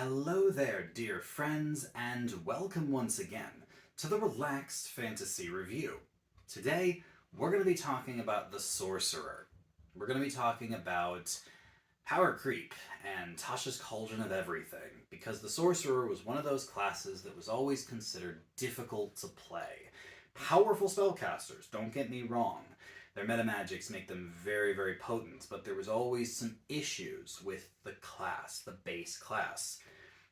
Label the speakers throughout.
Speaker 1: Hello there, dear friends, and welcome once again to the Relaxed Fantasy Review. Today, we're going to be talking about the Sorcerer. We're going to be talking about power creep and Tasha's Cauldron of Everything, because the Sorcerer was one of those classes that was always considered difficult to play. Powerful spellcasters, don't get me wrong. Their metamagics make them very, very potent, but there was always some issues with the class, the base class.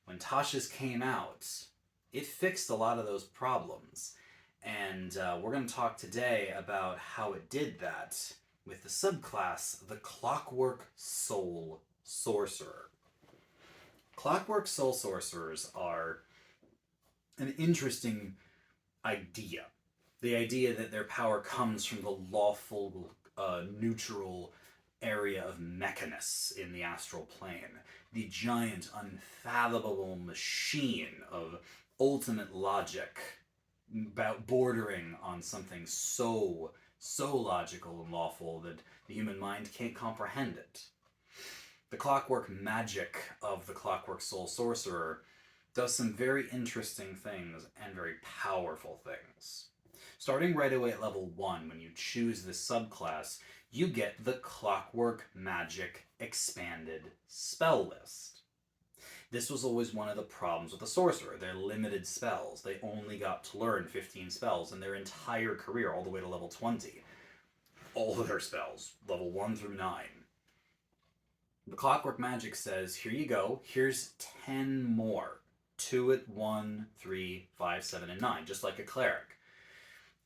Speaker 1: When Tasha's came out, it fixed a lot of those problems. And we're going to talk today about how it did that with the subclass, the Clockwork Soul Sorcerer. Clockwork Soul Sorcerers are an interesting idea. The idea that their power comes from the lawful, neutral area of Mechanus in the astral plane. The giant, unfathomable machine of ultimate logic, about bordering on something so logical and lawful that the human mind can't comprehend it. The clockwork magic of the Clockwork Soul Sorcerer does some very interesting things and very powerful things. Starting right away at level 1, when you choose this subclass, you get the Clockwork Magic Expanded Spell List. This was always one of the problems with the Sorcerer. They're limited spells. They only got to learn 15 spells in their entire career, all the way to level 20. All of their spells, level 1 through 9. The Clockwork Magic says, here you go, here's 10 more. 2 at 1, 3, 5, 7, and 9, just like a cleric.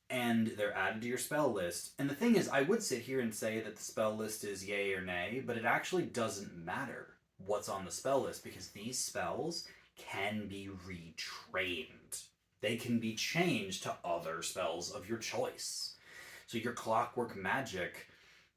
Speaker 1: And they're added to your spell list. And the thing is, I would sit here and say that the spell list is yay or nay, but it actually doesn't matter what's on the spell list, because these spells can be retrained. They can be changed to other spells of your choice. So your Clockwork Magic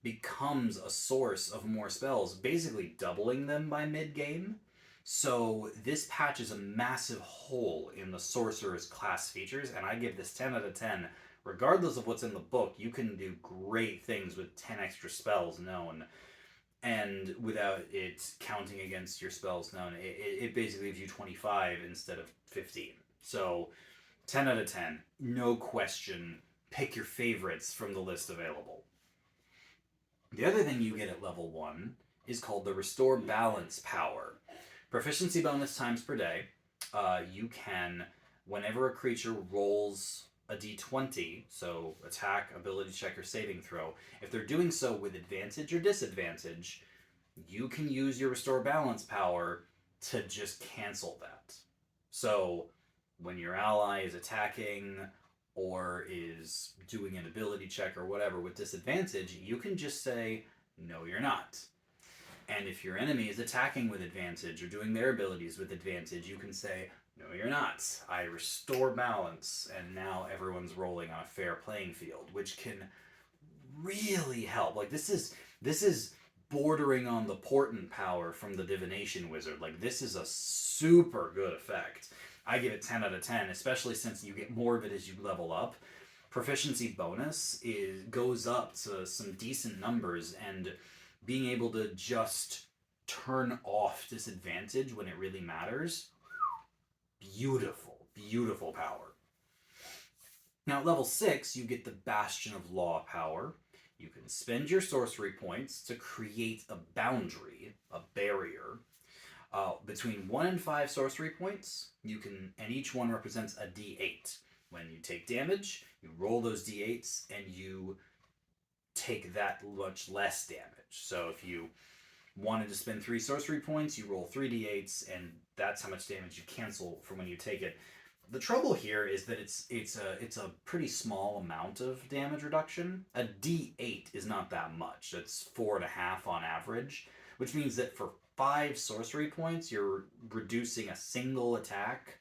Speaker 1: becomes a source of more spells, basically doubling them by mid-game. So this patches a massive hole in the Sorcerer's class features, and I give this 10 out of 10. Regardless of what's in the book, you can do great things with 10 extra spells known, and without it counting against your spells known. It basically gives you 25 instead of 15. So 10 out of 10, no question. Pick your favorites from the list available. The other thing you get at level 1 is called the Restore Balance Power. Proficiency bonus times per day. You can, whenever a creature rolls a d20, so attack, ability check, or saving throw, if they're doing so with advantage or disadvantage, you can use your Restore Balance power to just cancel that. So when your ally is attacking or is doing an ability check or whatever with disadvantage, you can just say, no, you're not. And if your enemy is attacking with advantage or doing their abilities with advantage, you can say, no, you're not. I restore balance, and now everyone's rolling on a fair playing field, which can really help. Like, this is bordering on the portent power from the Divination Wizard. Like, this is a super good effect. I give it 10 out of 10, especially since you get more of it as you level up. Proficiency bonus goes up to some decent numbers, and being able to just turn off disadvantage when it really matters, beautiful power. Now at level 6, you get the Bastion of Law power. You can spend your sorcery points to create a boundary, a barrier, between 1 and 5 sorcery points. And each one represents a d8. When you take damage, you roll those d8s, and you take that much less damage. So if you wanted to spend 3 sorcery points, you roll 3 d8s, and that's how much damage you cancel from when you take it. The trouble here is that it's a pretty small amount of damage reduction. A d8 is not that much. It's 4.5 on average, which means that for 5 sorcery points, you're reducing a single attack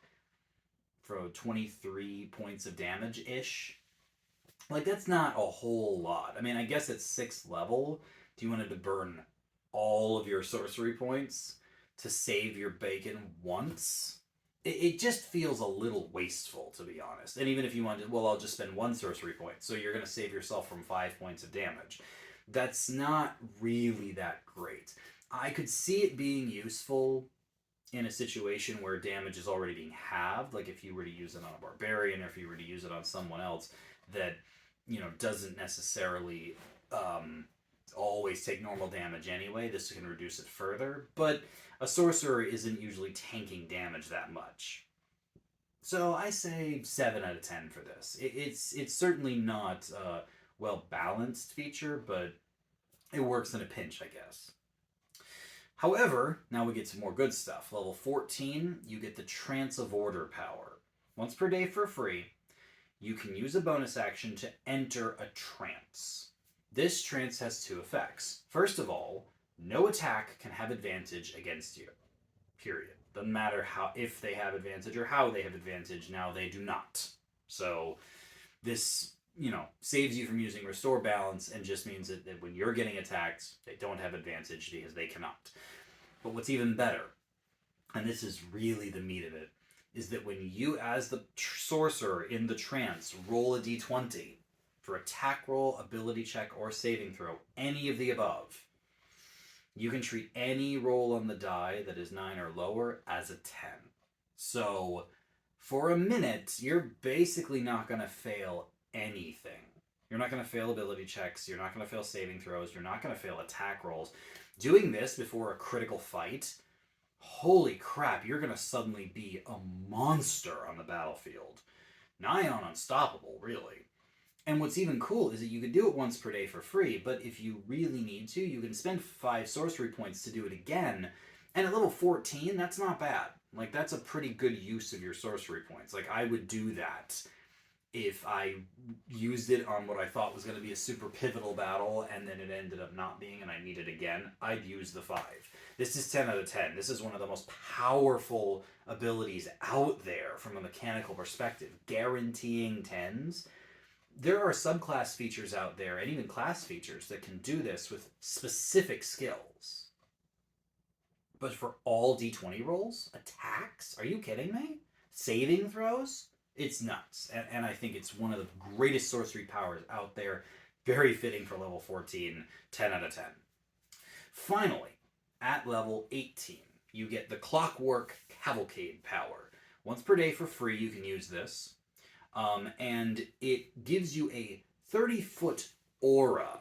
Speaker 1: for 23 points of damage-ish. Like, that's not a whole lot. I mean, I guess at 6th level, if you wanted to burn all of your sorcery points to save your bacon once, it just feels a little wasteful, to be honest. And even if you wanted, well, I'll just spend 1 sorcery point, so you're going to save yourself from 5 points of damage. That's not really that great. I could see it being useful in a situation where damage is already being halved, like if you were to use it on a barbarian or if you were to use it on someone else that, doesn't necessarily always take normal damage anyway, this can reduce it further. But a sorcerer isn't usually tanking damage that much. So I say 7 out of 10 for this. It's certainly not a well-balanced feature, but it works in a pinch, I guess. However, now we get to more good stuff. Level 14, you get the Trance of Order power. Once per day for free, you can use a bonus action to enter a trance. This trance has 2 effects. First of all, no attack can have advantage against you. Period. Doesn't matter if they have advantage or how they have advantage. Now they do not. So this, saves you from using Restore Balance and just means that when you're getting attacked, they don't have advantage because they cannot. But what's even better, and this is really the meat of it, is that when you, as the sorcerer in the trance, roll a d20 for attack roll, ability check, or saving throw, any of the above, you can treat any roll on the die that is 9 or lower as a 10. So for a minute, you're basically not going to fail anything. You're not going to fail ability checks. You're not going to fail saving throws. You're not going to fail attack rolls. Doing this before a critical fight, holy crap, you're going to suddenly be a monster on the battlefield. Nigh on unstoppable, really. And what's even cool is that you can do it once per day for free, but if you really need to, you can spend 5 sorcery points to do it again. And at level 14, that's not bad. Like, that's a pretty good use of your sorcery points. Like, I would do that if I used it on what I thought was going to be a super pivotal battle, and then it ended up not being, and I need it again. I'd use the 5. This is 10 out of 10. This is one of the most powerful abilities out there from a mechanical perspective. Guaranteeing 10s. There are subclass features out there, and even class features, that can do this with specific skills. But for all d20 rolls, attacks? Are you kidding me? Saving throws? It's nuts. And I think it's one of the greatest sorcery powers out there. Very fitting for level 14. 10 out of 10. Finally, at level 18, you get the Clockwork Cavalcade power. Once per day for free, you can use this. And it gives you a 30-foot aura.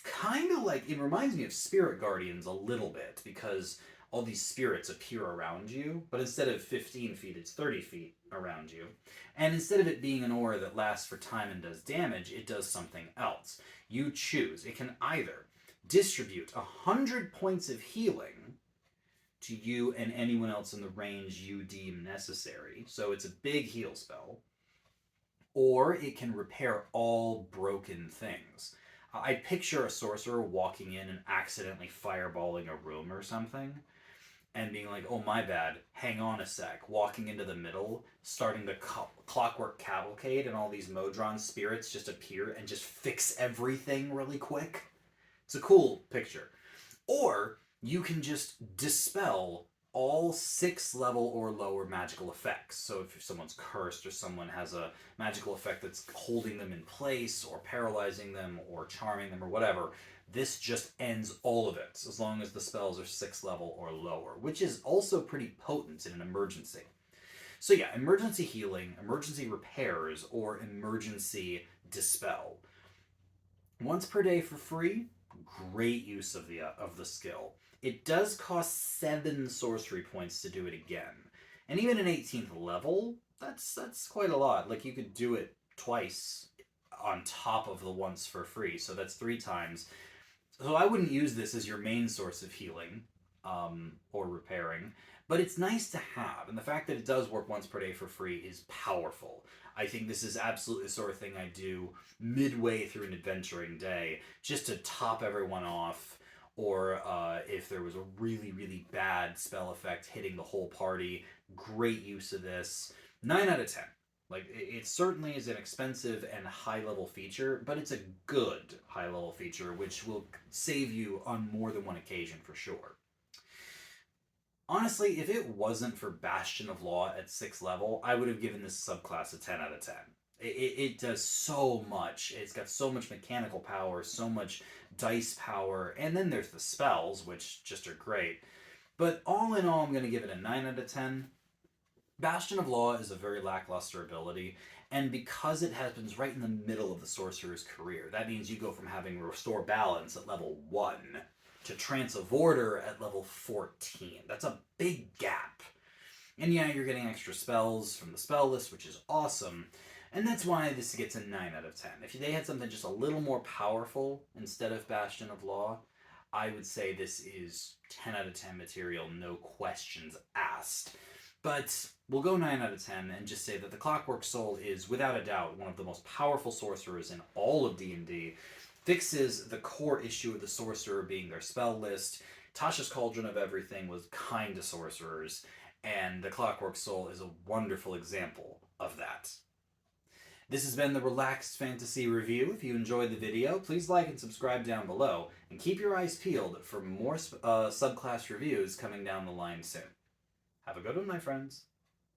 Speaker 1: Kind of like, it reminds me of Spirit Guardians a little bit, because all these spirits appear around you, but instead of 15 feet, it's 30 feet around you. And instead of it being an aura that lasts for time and does damage, it does something else. You choose. It can either distribute 100 points of healing to you and anyone else in the range you deem necessary. So it's a big heal spell. Or it can repair all broken things. I picture a sorcerer walking in and accidentally fireballing a room or something, and being like, oh my bad, hang on a sec, walking into the middle, starting the Clockwork Cavalcade, and all these Modron spirits just appear and just fix everything really quick. It's a cool picture. Or you can just dispel all 6 level or lower magical effects. So if someone's cursed or someone has a magical effect that's holding them in place or paralyzing them or charming them or whatever, this just ends all of it as long as the spells are 6 level or lower, which is also pretty potent in an emergency. So yeah, emergency healing, emergency repairs, or emergency dispel. Once per day for free, great use of the skill. It does cost 7 sorcery points to do it again. And even an 18th level, that's quite a lot. Like, you could do it twice on top of the once for free. So that's 3 times. So I wouldn't use this as your main source of healing or repairing. But it's nice to have. And the fact that it does work once per day for free is powerful. I think this is absolutely the sort of thing I do midway through an adventuring day, just to top everyone off. Or if there was a really, really bad spell effect hitting the whole party, great use of this. 9 out of 10. Like, it certainly is an expensive and high-level feature, but it's a good high-level feature, which will save you on more than one occasion for sure. Honestly, if it wasn't for Bastion of Law at 6th level, I would have given this subclass a 10 out of 10. It does so much. It's got so much mechanical power, so much dice power, and then there's the spells, which just are great. But all in all, I'm going to give it a 9 out of 10. Bastion of Law is a very lackluster ability, and because it happens right in the middle of the Sorcerer's career, that means you go from having Restore Balance at level 1 to Trance of Order at level 14. That's a big gap. And yeah, you're getting extra spells from the spell list, which is awesome, and that's why this gets a 9 out of 10. If they had something just a little more powerful instead of Bastion of Law, I would say this is 10 out of 10 material, no questions asked. But we'll go 9 out of 10 and just say that the Clockwork Soul is, without a doubt, one of the most powerful sorcerers in all of D&D. Fixes the core issue of the sorcerer being their spell list. Tasha's Cauldron of Everything was kind to sorcerers, and the Clockwork Soul is a wonderful example of that. This has been the Relaxed Fantasy Review. If you enjoyed the video, please like and subscribe down below, and keep your eyes peeled for more subclass reviews coming down the line soon. Have a good one, my friends.